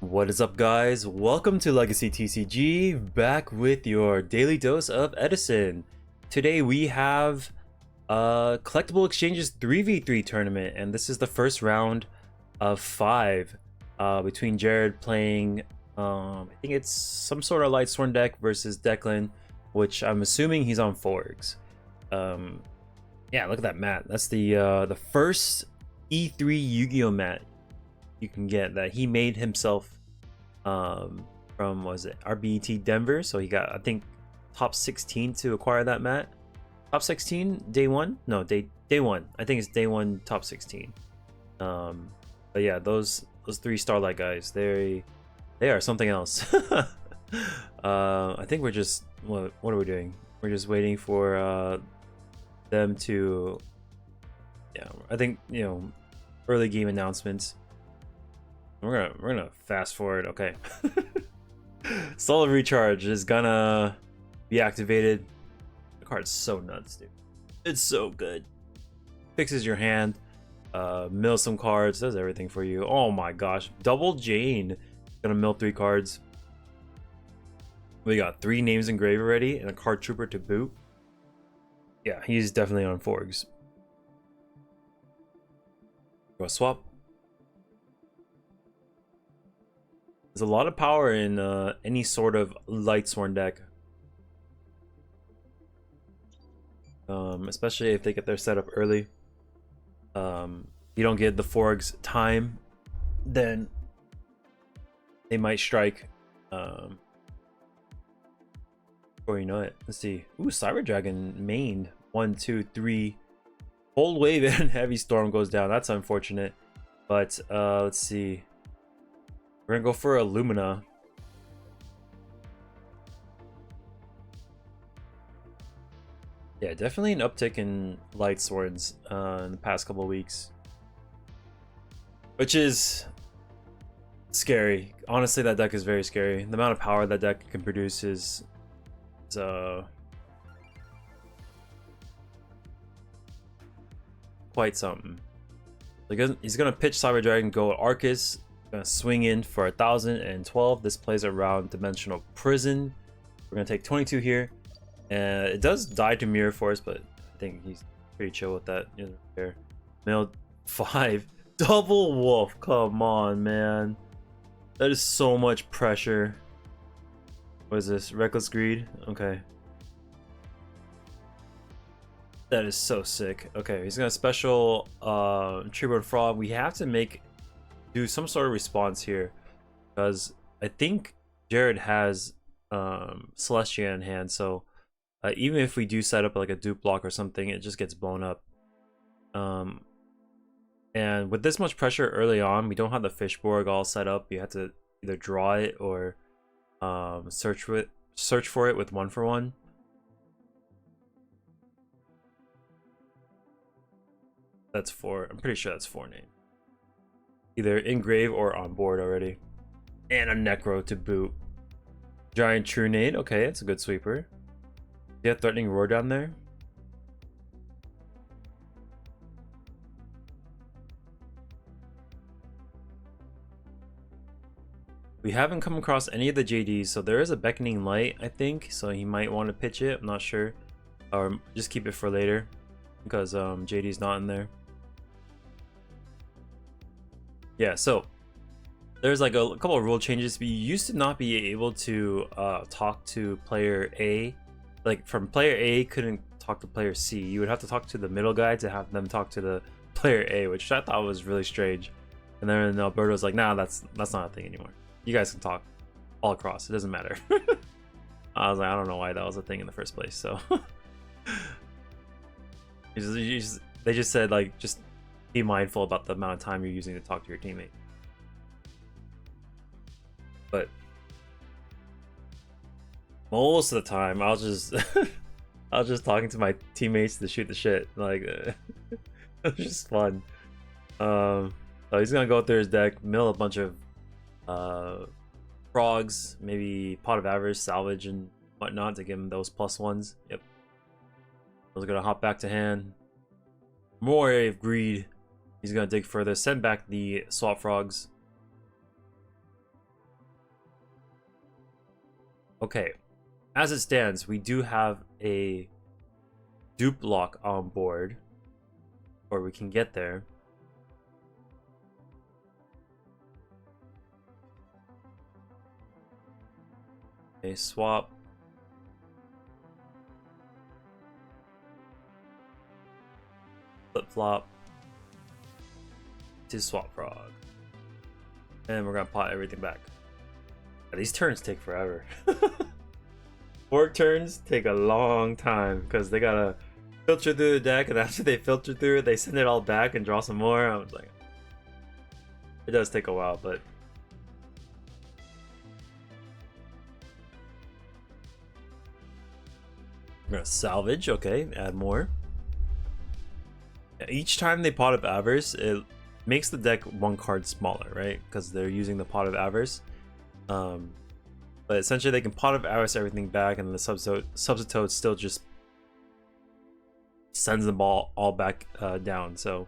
What is up, guys? Welcome to Legacy TCG, back with your daily dose of EDISON. Today we have Collectible Exchange's 3v3 tournament, and this is the first round of 5 between Jaryd playing, I think it's some sort of Lightsworn deck versus Declan, which I'm assuming he's on Forgs. Yeah, look at that mat. That's the first E3 Yu-Gi-Oh mat you can get that he made himself from, was it RBET Denver? So he got, I think, top 16 to acquire that mat. Top 16 day one? No, day one. I think it's day one, top 16. But yeah, those 3 Starlight guys, they are something else. I think we're just, what are we doing? We're just waiting for them to, yeah, I think, you know, early game announcements. We're gonna fast forward. Okay. Solar Recharge is gonna be activated. The card's so nuts, dude. It's so good. Fixes your hand, mills some cards, does everything for you. Oh my gosh. Double Jane. Gonna mill 3 cards. We got 3 names engraved already and a card trooper to boot. Yeah, he's definitely on Forgs. Go swap. There's a lot of power in any sort of Lightsworn deck. Especially if they get their setup early. You don't get the Forgs time, then they might strike. Or you know it. Let's see. Ooh, Cyber Dragon mained. 1, 2, 3. Cold Wave and Heavy Storm goes down. That's unfortunate. But let's see. We're gonna go for a Lumina. Yeah, definitely an uptick in Lightsworns in the past couple of weeks, which is scary. Honestly, that deck is very scary. The amount of power that deck can produce is quite something. Like, he's gonna pitch Cyber Dragon, go Arcus. Gonna swing in for 1,012. This plays around Dimensional Prison. We're gonna take 22 here, and it does die to Mirror Force, but I think he's pretty chill with that. There, mill 5, double wolf. Come on, man, that is so much pressure. What is this? Reckless Greed. Okay, that is so sick. Okay, he's gonna special Tribute Frog. We have to do some sort of response here, because I think Jaryd has Celestia in hand, so even if we do set up like a dupe block or something, it just gets blown up. And with this much pressure early on, we don't have the Fishborg all set up. You have to either draw it or search for it with 1-for-1. That's 4. I'm pretty sure that's 4 names. Either in grave or on board already. And a Necro to boot. Giant True Nade. Okay, it's a good sweeper. You have Threatening Roar down there. We haven't come across any of the JDs, so there is a Beckoning Light, I think. So he might want to pitch it. I'm not sure. Or just keep it for later, because JD's not in there. Yeah, so there's like a couple of rule changes. We used to not be able to talk to player A. Like, from player A couldn't talk to player C. You would have to talk to the middle guy to have them talk to the player A, which I thought was really strange. And then Alberto's like, nah, that's not a thing anymore. You guys can talk all across. It doesn't matter. I was like, I don't know why that was a thing in the first place. So they just said, like, just be mindful about the amount of time you're using to talk to your teammate. But most of the time, I was just talking to my teammates to shoot the shit. Like, it was just fun. So he's gonna go through his deck, mill a bunch of frogs, maybe Pot of Avarice, salvage, and whatnot to give him those +1s. Yep. I was gonna hop back to hand. More Area of Greed. He's gonna dig further, send back the swap frogs. Okay, as it stands, we do have a dupe lock on board, or we can get there. Okay, swap. Flip flop to swap frog, and we're gonna pot everything back. These turns take forever. 4 turns take a long time because they gotta filter through the deck, and after they filter through it, they send it all back and draw some more. I was like, it does take a while, but we're gonna salvage. Okay, add more. Each time they pot of Avarice, it makes the deck 1 card smaller, right? Because they're using the pot of Avarice. But essentially they can pot of Avarice everything back, and the Substitute still just sends the ball all back down. So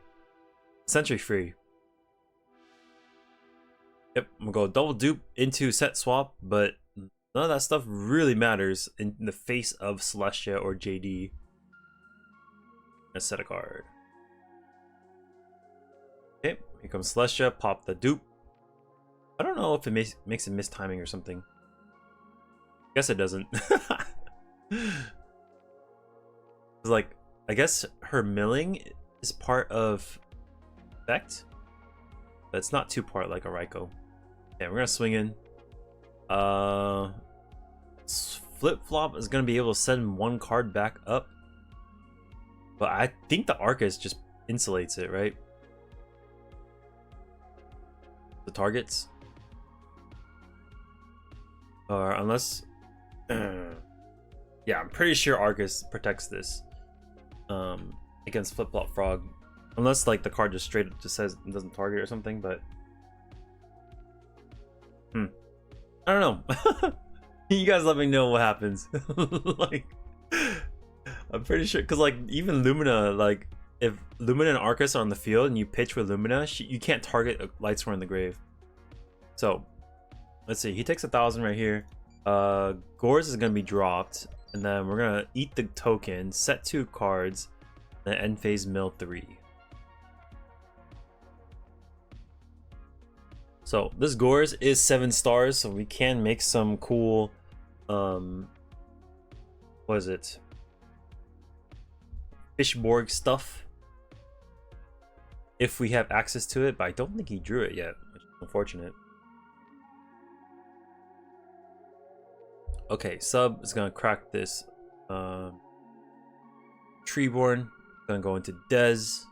essentially free. Yep, I'm gonna go double dupe into set swap, but none of that stuff really matters in the face of Celestia or JD. Let's set a card. Okay, here comes Celestia, pop the dupe. I don't know if it makes it mistiming or something. Guess it doesn't. Like, I guess her milling is part of effect, but it's not 2-part like a Raikou. Yeah, we're gonna swing in. Flip flop is gonna be able to send 1 card back up, but I think the Arcus just insulates it, right? The targets, or unless, yeah, I'm pretty sure Arcus protects this against flip flop frog, unless like the card just straight up just says it doesn't target or something. But I don't know. You guys let me know what happens. Like, I'm pretty sure, because like even Lumina, like if Lumina and Arcus are on the field and you pitch with Lumina, you can't target a Lightsworn in the grave. So let's see, he takes 1,000 right here. Gores is gonna be dropped, and then we're gonna eat the token, set 2 cards, and then end phase mill 3. So this Gores is 7 stars, so we can make some cool what is it? Fishborg stuff if we have access to it, but I don't think he drew it yet, which is unfortunate. Okay, sub is gonna crack this Treeborn, gonna go into Dez.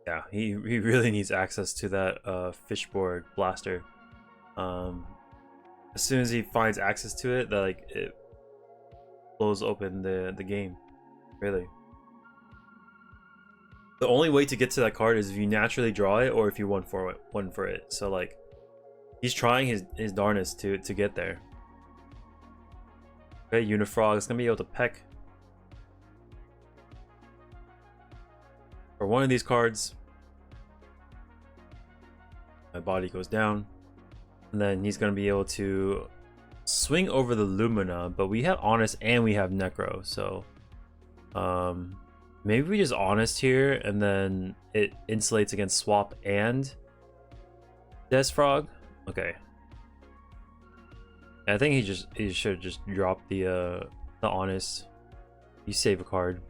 Yeah, he really needs access to that Fishborg blaster. As soon as he finds access to it, that like it blows open the game. Really. The only way to get to that card is if you naturally draw it, or if you won for it. So like, he's trying his darnest to get there. Okay, Unifrog is gonna be able to peck for one of these cards. My body goes down, and then he's gonna be able to swing over the Lumina, but we have Honest and we have Necro, so maybe we just Honest here, and then it insulates against swap and Desfrog. Okay, I think he should just drop the Honest. You save a card,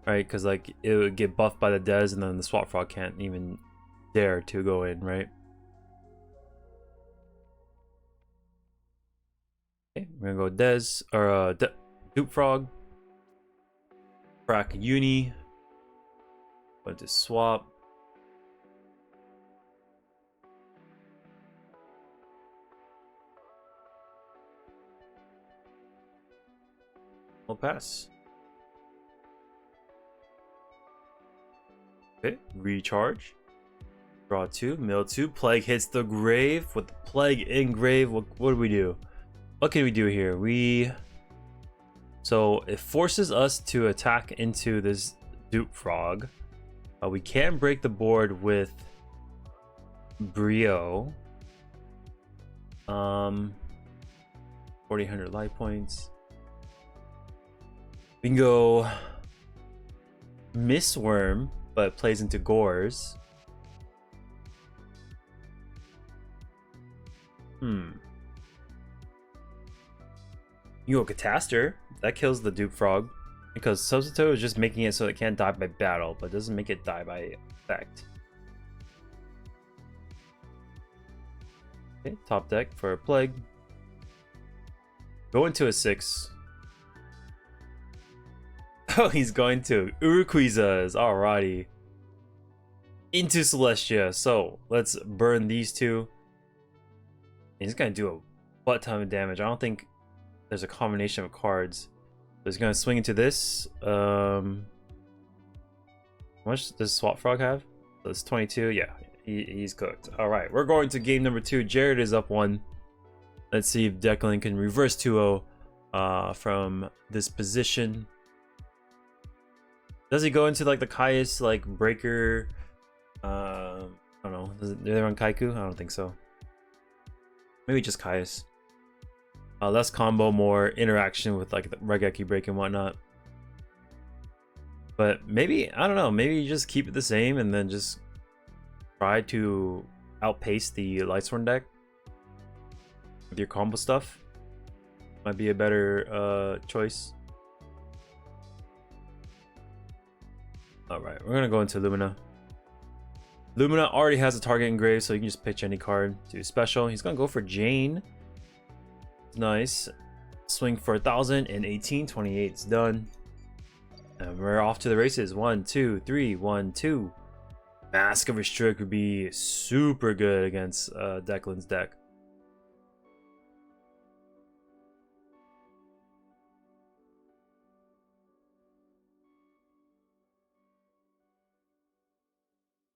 right? Because like it would get buffed by the Des, and then the swap frog can't even dare to go in, right? Okay, we're gonna go Des or Dupe Frog, crack Uni, go to swap. We'll pass. Okay, recharge. Draw 2, mill 2. Plague hits the grave. With the plague in grave, what do we do? What can we do here? So it forces us to attack into this Dupe Frog. We can break the board with Brio. 4,800 life points. We can go Mistworm, but plays into Gores. You go Cataster. That kills the Dupe Frog. Because Substitute is just making it so it can't die by battle, but doesn't make it die by effect. Okay, top deck for a Plague. Go into a 6. Oh, he's going to Urquiza's. Alrighty. Into Celestia. So, let's burn these two. He's going to do a butt ton of damage. I don't think there's a combination of cards. So he's going to swing into this. How much does Swap Frog have? So it's 22. Yeah, he's cooked. Alright, we're going to game number 2. Jaryd is up 1. Let's see if Declan can reverse 2-0 from this position. Does he go into like the Caius like breaker? I don't know. Do they run Kaiku? I don't think so. Maybe just Caius. Less combo, more interaction with like the Regeki break and whatnot. But maybe, I don't know, maybe you just keep it the same and then just try to outpace the Lightsworn deck with your combo stuff. Might be a better choice. Alright, we're gonna go into Lumina. Lumina already has a target engraved, so you can just pitch any card. Do special. He's gonna go for Jane. Nice. Swing for 1,000 and 1828. It's done. And we're off to the races. 1, 2, 3, 1, 2. Mask of Restrict would be super good against Declan's deck.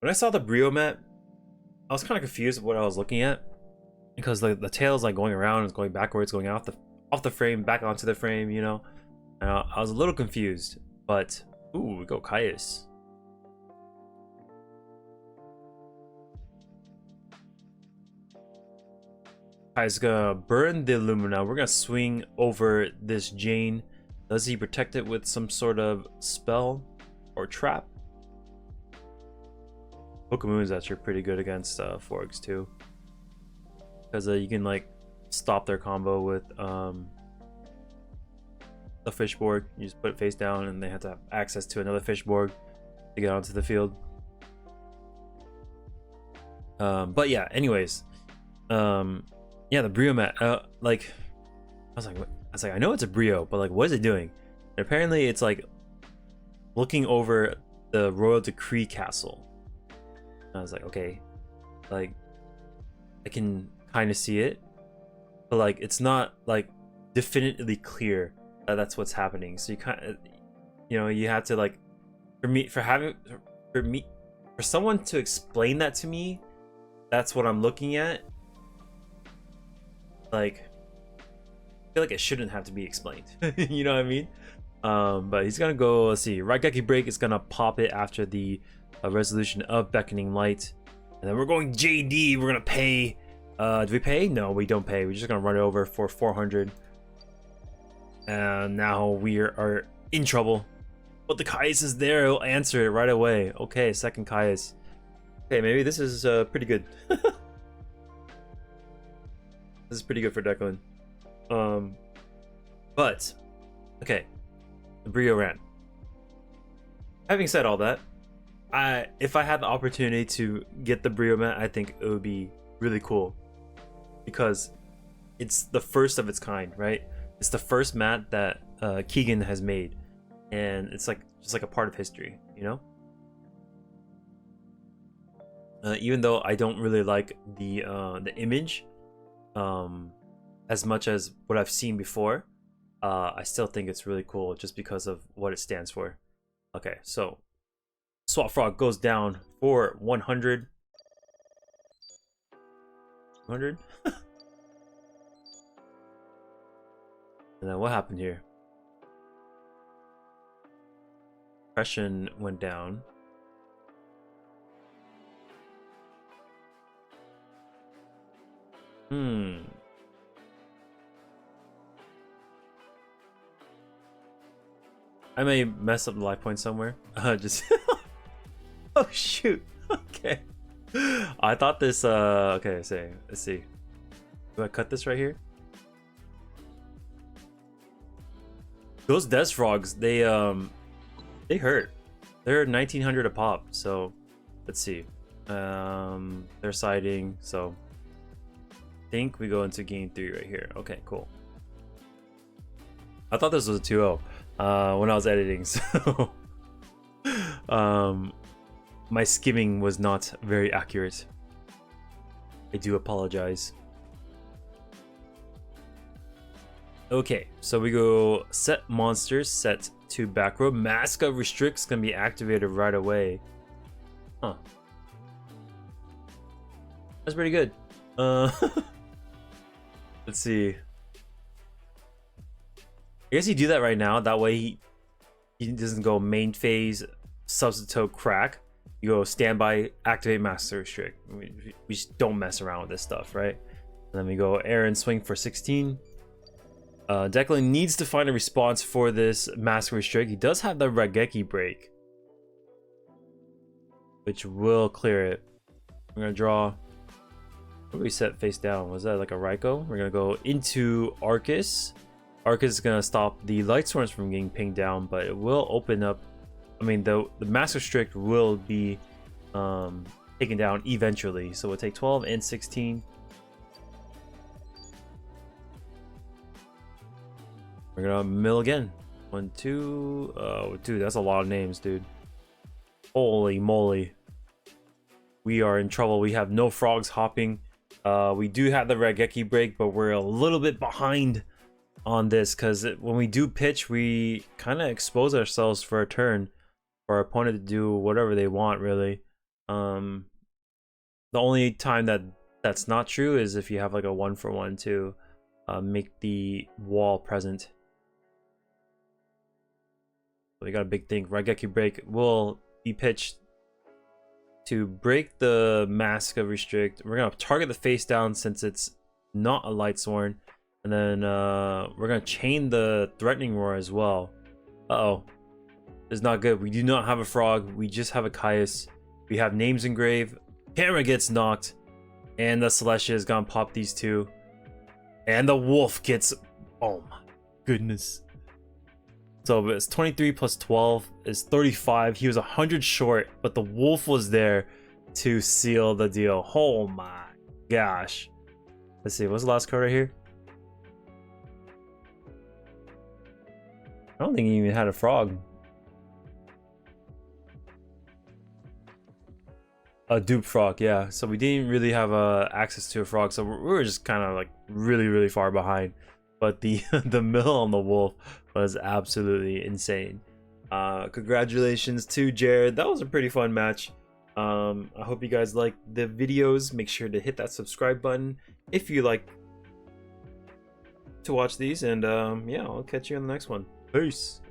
When I saw the Brio mat, I was kind of confused with what I was looking at. Because the tail is like going around, it's going backwards, going off the frame, back onto the frame, you know. And I was a little confused, but ooh, we go Caius. Caius is gonna burn the Lumina. We're gonna swing over this Jane. Does he protect it with some sort of spell or trap? Pokemon's actually pretty good against Forks too. Because you can like stop their combo with the Fishborg. You just put it face down and they have to have access to another Fishborg to get onto the field. But yeah, anyways. Yeah, the Brio mat. Like, I was like, I know it's a Brio, but like, what is it doing? And apparently it's like looking over the Royal Decree Castle. And I was like, okay. Like, I can kind of see it, but like it's not like definitively clear that that's what's happening. So you kind of, you know, you have to like, for someone to explain that to me, that's what I'm looking at. Like, I feel like it shouldn't have to be explained. You know what I mean? But he's gonna go. Let's see. Raigeki Break is gonna pop it after the resolution of Beckoning Light, and then we're going JD. We're gonna pay. Do we pay? No, we don't pay. We're just gonna run it over for 400. And now we are in trouble. But the Caius is there. He'll answer it right away. Okay, second Caius. Okay, maybe this is pretty good. This is pretty good for Declan. But okay, the Brio ran. Having said all that, if I had the opportunity to get the Brio mat, I think it would be really cool. Because it's the first of its kind, right? It's the first mat that Keegan has made, and it's like just like a part of history, you know. Even though I don't really like the image as much as what I've seen before, I still think it's really cool just because of what it stands for. Okay, so Swap Frog goes down for 100. 100. And then what happened here? Depression went down. Hmm. I may mess up the life point somewhere. Just oh shoot. Okay. I thought this okay, let's see. Do I cut this right here? Those Des Frogs, they hurt. They're 1900 a pop, so let's see. They're siding, so I think we go into game 3 right here. Okay, cool. I thought this was a 2-0 when I was editing, so my skimming was not very accurate. I do apologize. Okay, so we go set monsters, set to back row. Mask of Restrict's gonna be activated right away. Huh. That's pretty good. Let's see. I guess you do that right now. That way he doesn't go main phase, substitute crack. You go standby, activate master restrict. We just don't mess around with this stuff, right? And then we go Aaron swing for 16. Declan needs to find a response for this master restrict. He does have the Raigeki break, which will clear it. We're gonna draw. What do we set face down? Was that like a Raiko? We're gonna go into Arcus. Arcus is gonna stop the Lightsworns from getting pinged down, but it will open up. I mean, the master restrict will be taken down eventually. So we'll take 12 and 16. We're gonna mill again. 1, 2. Oh, dude, that's a lot of names, dude. Holy moly. We are in trouble. We have no frogs hopping. We do have the Raigeki break, but we're a little bit behind on this because when we do pitch, we kind of expose ourselves for a turn for our opponent to do whatever they want, really. The only time that's not true is if you have like a 1-for-1 to make the wall present. So we got a big thing. Raigeki break will be pitched to break the Mask of Restrict. We're gonna target the face down since it's not a Lightsworn, and then we're gonna chain the Threatening Roar as well. Uh-oh, it's not good. We do not have a frog. We just have a Caius. We have names engraved. Camera gets knocked, and the Celestia is gonna pop these two, and the wolf gets. Oh my goodness. So it's 23 plus 12 is 35. He was 100 short, but the wolf was there to seal the deal. Oh my gosh. Let's see, what's the last card right here? I don't think he even had a frog. A dupe frog, yeah. So we didn't really have access to a frog, so we were just kind of like really far behind. But the mill on the wolf was absolutely insane. Congratulations to Jaryd. That was a pretty fun match. I hope you guys liked the videos. Make sure to hit that subscribe button if you like to watch these. And yeah, I'll catch you on the next one. Peace.